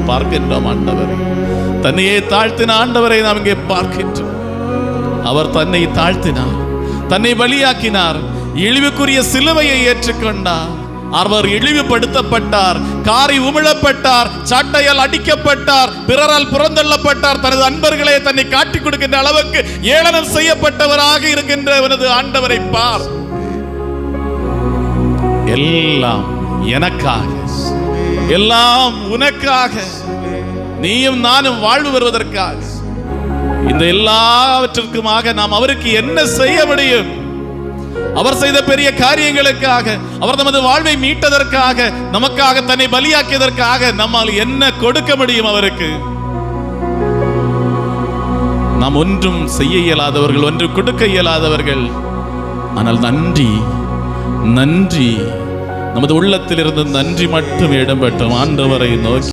பார்க்கின்றோம் ஆண்டவரை. தன்னையே தாழ்த்தின ஆண்டவரை நாம் இங்கே பார்க்கின்றோம். அவர் தன்னை தாழ்த்தினார், தன்னை பலியாக்கினார், இழிவுக்குரிய சிலுவையை ஏற்றுக்கொண்டார். அவர் இழிவுபடுத்தப்பட்டார், காரி உமிழப்பட்டார், சாட்டையால் அடிக்கப்பட்டார், பிறரால் புறந்தள்ளப்பட்டார். தனது அன்பர்களே தன்னை காட்டிக் கொடுக்கின்ற அளவுக்கு ஏளனம் செய்யப்பட்டவராக இருக்கின்ற ஆண்டவரை பார். எல்லாம் எனக்காக, எல்லாம் உனக்காக, நீயும் நானும் வாழ்வு வருவதற்காக. இந்த எல்லாவற்றிற்குமாக நாம் அவருக்கு என்ன செய்ய முடியும்? அவர் செய்த பெரிய காரியங்களுக்காக, அவர் நமது வாழ்வை மீட்டதற்காக, நமக்காக தன்னை பலியாக்கியதற்காக நம்மால் என்ன கொடுக்க முடியும் அவருக்கு? நாம் ஒன்றும் செய்ய இயலாதவர்கள், ஒன்று கொடுக்க இயலாதவர்கள். ஆனால் நன்றி, நன்றி, நமது உள்ளத்தில் இருந்து நன்றி மட்டும் இடம்பெற்றும் ஆண்டவரை நோக்கி